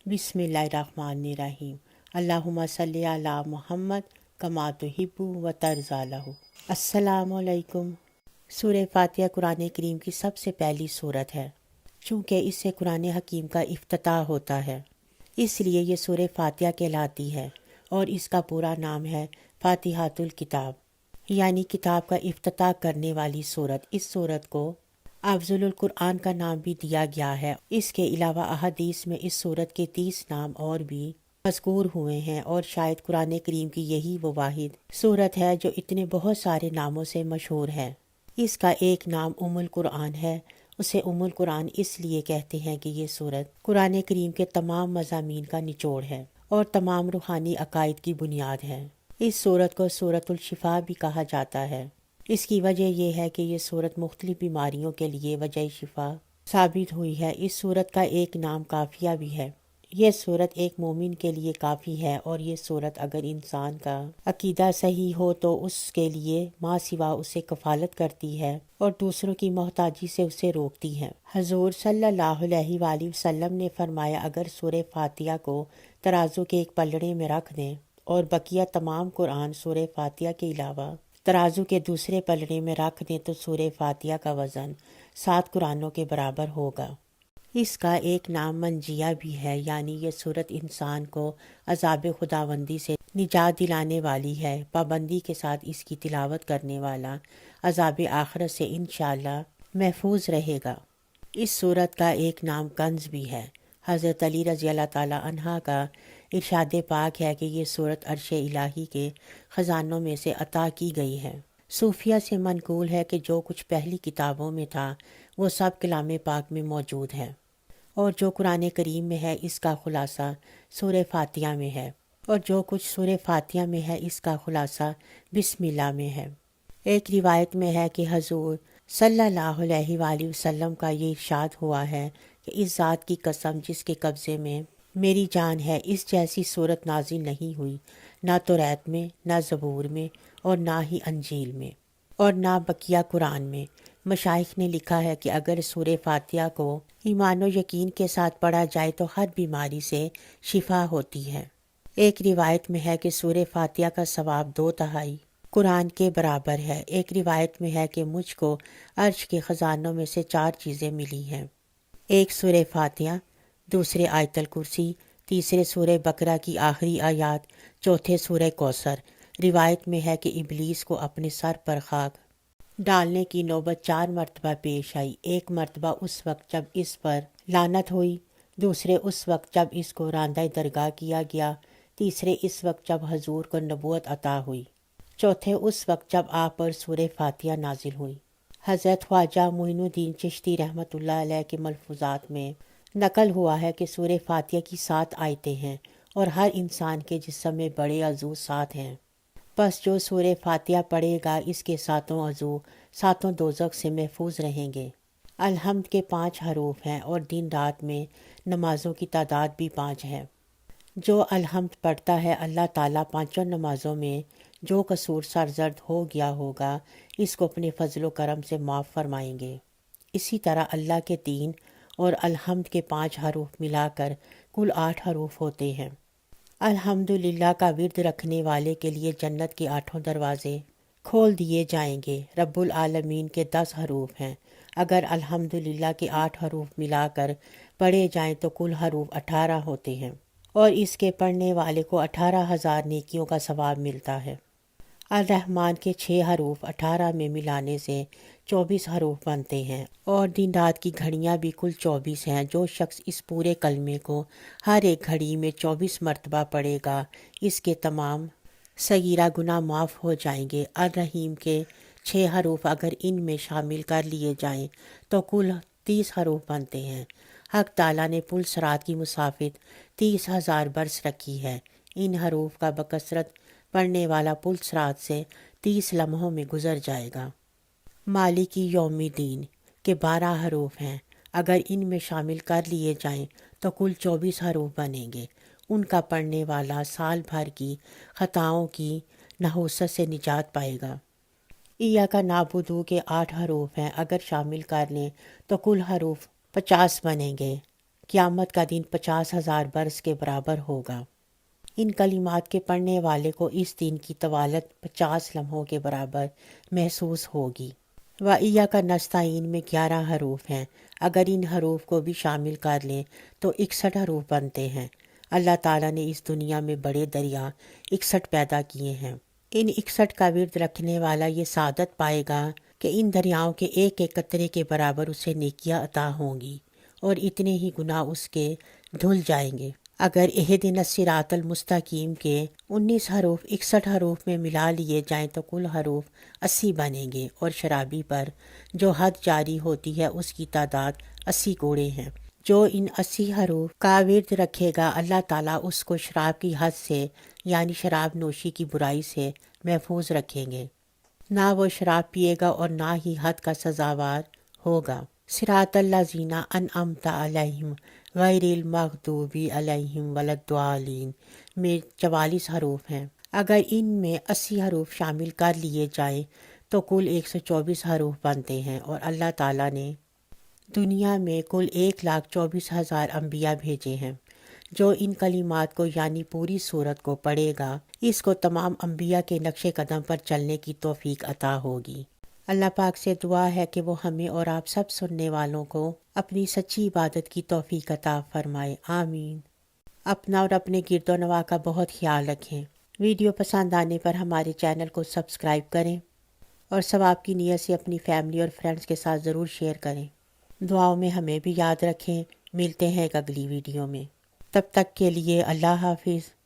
بسم اللہ الرحمن الرحیم۔ اللہم صلی علی محمد کما تحب و ترضی لہ۔ السلام علیکم۔ سورہ فاتحہ قرآن کریم کی سب سے پہلی سورت ہے۔ چونکہ اس سے قرآن حکیم کا افتتاح ہوتا ہے، اس لیے یہ سورہ فاتحہ کہلاتی ہے، اور اس کا پورا نام ہے فاتحۃ الکتاب، یعنی کتاب کا افتتاح کرنے والی سورت۔ اس سورت کو افضل القرآن کا نام بھی دیا گیا ہے۔ اس کے علاوہ احادیث میں اس سورت کے 30 نام اور بھی مذکور ہوئے ہیں، اور شاید قرآن کریم کی یہی وہ واحد سورت ہے جو اتنے بہت سارے ناموں سے مشہور ہے۔ اس کا ایک نام ام القرآن ہے۔ اسے ام القرآن اس لیے کہتے ہیں کہ یہ سورت قرآن کریم کے تمام مضامین کا نچوڑ ہے اور تمام روحانی عقائد کی بنیاد ہے۔ اس سورت کو سورۃ الشفاء بھی کہا جاتا ہے۔ اس کی وجہ یہ ہے کہ یہ سورت مختلف بیماریوں کے لیے وجہ شفا ثابت ہوئی ہے۔ اس سورت کا ایک نام کافیہ بھی ہے۔ یہ سورت ایک مومن کے لیے کافی ہے، اور یہ سورت اگر انسان کا عقیدہ صحیح ہو تو اس کے لیے ماں سوا اسے کفالت کرتی ہے اور دوسروں کی محتاجی سے اسے روکتی ہے۔ حضور صلی اللہ علیہ وآلہ وسلم نے فرمایا، اگر سورہ فاتحہ کو ترازو کے ایک پلڑے میں رکھ دیں اور بقیہ تمام قرآن سورہ فاتحہ کے علاوہ ترازو کے دوسرے پلڑے میں رکھ دیں تو سورہ فاتحہ کا وزن 7 قرآنوں کے برابر ہوگا۔ اس کا ایک نام منجیہ بھی ہے، یعنی یہ سورت انسان کو عذاب خداوندی سے نجات دلانے والی ہے۔ پابندی کے ساتھ اس کی تلاوت کرنے والا عذاب آخرت سے انشاءاللہ محفوظ رہے گا۔ اس سورت کا ایک نام کنز بھی ہے۔ حضرت علی رضی اللہ تعالیٰ عنہ کا ارشاد پاک ہے کہ یہ سورت عرش الہی کے خزانوں میں سے عطا کی گئی ہے۔ صوفیہ سے منقول ہے کہ جو کچھ پہلی کتابوں میں تھا وہ سب کلام پاک میں موجود ہے، اور جو قرآن کریم میں ہے اس کا خلاصہ سورہ فاتحہ میں ہے، اور جو کچھ سورہ فاتحہ میں ہے اس کا خلاصہ بسم اللہ میں ہے۔ ایک روایت میں ہے کہ حضور صلی اللہ علیہ وآلہ وسلم کا یہ ارشاد ہوا ہے کہ اس ذات کی قسم جس کے قبضے میں میری جان ہے، اس جیسی صورت نازل نہیں ہوئی، نہ توریت میں، نہ زبور میں، اور نہ ہی انجیل میں، اور نہ بقیہ قرآن میں۔ مشائخ نے لکھا ہے کہ اگر سورہ فاتحہ کو ایمان و یقین کے ساتھ پڑھا جائے تو ہر بیماری سے شفا ہوتی ہے۔ ایک روایت میں ہے کہ سورہ فاتحہ کا ثواب 2/3 قرآن کے برابر ہے۔ ایک روایت میں ہے کہ مجھ کو عرش کے خزانوں میں سے 4 چیزیں ملی ہیں: ایک سورہ فاتحہ، دوسرے آیت الکرسی، تیسرے سورہ بقرہ کی آخری آیات، چوتھے سورہ کوثر۔ روایت میں ہے کہ ابلیس کو اپنے سر پر خاک ڈالنے کی نوبت 4 مرتبہ پیش آئی۔ ایک مرتبہ اس وقت جب اس پر لعنت ہوئی، دوسرے اس وقت جب اس کو راندہ درگاہ کیا گیا، تیسرے اس وقت جب حضور کو نبوت عطا ہوئی، چوتھے اس وقت جب آپ پر سورہ فاتحہ نازل ہوئی۔ حضرت خواجہ معین الدین چشتی رحمۃ اللہ علیہ کے ملفوظات میں نقل ہوا ہے کہ سورہ فاتحہ کی 7 آیتیں ہیں، اور ہر انسان کے جسم میں بڑے عضو 7 ہیں۔ پس جو سورہ فاتحہ پڑھے گا اس کے 7 عضو 7 دوزخ سے محفوظ رہیں گے۔ الحمد کے 5 حروف ہیں، اور دن رات میں نمازوں کی تعداد بھی 5 ہے۔ جو الحمد پڑھتا ہے اللہ تعالیٰ 5 نمازوں میں جو قصور سرزد ہو گیا ہوگا اس کو اپنے فضل و کرم سے معاف فرمائیں گے۔ اسی طرح اللہ کے 3 اور الحمد کے 5 حروف ملا کر کل 8 حروف ہوتے ہیں۔ الحمدللہ کا ورد رکھنے والے کے لیے جنت کے 8 دروازے کھول دیے جائیں گے۔ رب العالمین کے 10 حروف ہیں۔ اگر الحمدللہ کے 8 حروف ملا کر پڑھے جائیں تو کل حروف 18 ہوتے ہیں، اور اس کے پڑھنے والے کو 18,000 نیکیوں کا ثواب ملتا ہے۔ الرحمن کے 6 حروف 18 میں ملانے سے 24 حروف بنتے ہیں، اور دن رات کی گھڑیاں بھی کل 24 ہیں۔ جو شخص اس پورے کلمے کو ہر ایک گھڑی میں 24 مرتبہ پڑھے گا اس کے تمام صغیرہ گناہ معاف ہو جائیں گے۔ الرحیم کے 6 حروف اگر ان میں شامل کر لیے جائیں تو کل 30 حروف بنتے ہیں۔ حق تعالیٰ نے پل صراط کی مسافت 30,000 برس رکھی ہے۔ ان حروف کا بکثرت پڑھنے والا پل صراط سے 30 لمحوں میں گزر جائے گا۔ مالکی یوم الدین کے 12 حروف ہیں، اگر ان میں شامل کر لیے جائیں تو کل 24 حروف بنیں گے۔ ان کا پڑھنے والا سال بھر کی خطاؤں کی نحوست سے نجات پائے گا۔ ایاک نعبد کے 8 حروف ہیں، اگر شامل کر لیں تو کل حروف 50 بنیں گے۔ قیامت کا دن 50,000 برس کے برابر ہوگا۔ ان کلمات کے پڑھنے والے کو اس دن کی طوالت 50 لمحوں کے برابر محسوس ہوگی۔ وَإِيَّاكَ نَسْتَعِينُ میں 11 حروف ہیں۔ اگر ان حروف کو بھی شامل کر لیں تو 61 حروف بنتے ہیں۔ اللہ تعالیٰ نے اس دنیا میں بڑے دریا 61 پیدا کیے ہیں۔ ان 61 کا ورد رکھنے والا یہ سعادت پائے گا کہ ان دریاؤں کے ایک ایک قطرے کے برابر اسے نیکیاں عطا ہوں گی اور اتنے ہی گناہ اس کے دھل جائیں گے۔ اگر اہدنا الصراط المستقیم کے 19 حروف 61 حروف میں ملا لیے جائیں تو کل حروف 80 بنیں گے، اور شرابی پر جو حد جاری ہوتی ہے اس کی تعداد 80 کوڑے ہیں۔ جو ان 80 حروف کا ورد رکھے گا اللہ تعالیٰ اس کو شراب کی حد سے یعنی شراب نوشی کی برائی سے محفوظ رکھیں گے۔ نہ وہ شراب پیے گا اور نہ ہی حد کا سزاوار ہوگا۔ صراط الذین انعمت علیہم غیر المغضوب علیہم ولا الضالین میں 44 حروف ہیں۔ اگر ان میں 80 حروف شامل کر لیے جائیں تو کل 124 حروف بنتے ہیں، اور اللہ تعالیٰ نے دنیا میں کل 1,24,000 انبیاء بھیجے ہیں۔ جو ان کلمات کو یعنی پوری سورت کو پڑھے گا اس کو تمام انبیاء کے نقش قدم پر چلنے کی توفیق عطا ہوگی۔ اللہ پاک سے دعا ہے کہ وہ ہمیں اور آپ سب سننے والوں کو اپنی سچی عبادت کی توفیق عطا فرمائے، آمین۔ اپنا اور اپنے گرد و نواح کا بہت خیال رکھیں۔ ویڈیو پسند آنے پر ہمارے چینل کو سبسکرائب کریں اور ثواب کی نیت سے اپنی فیملی اور فرینڈز کے ساتھ ضرور شیئر کریں۔ دعاؤں میں ہمیں بھی یاد رکھیں۔ ملتے ہیں ایک اگلی ویڈیو میں، تب تک کے لیے اللہ حافظ۔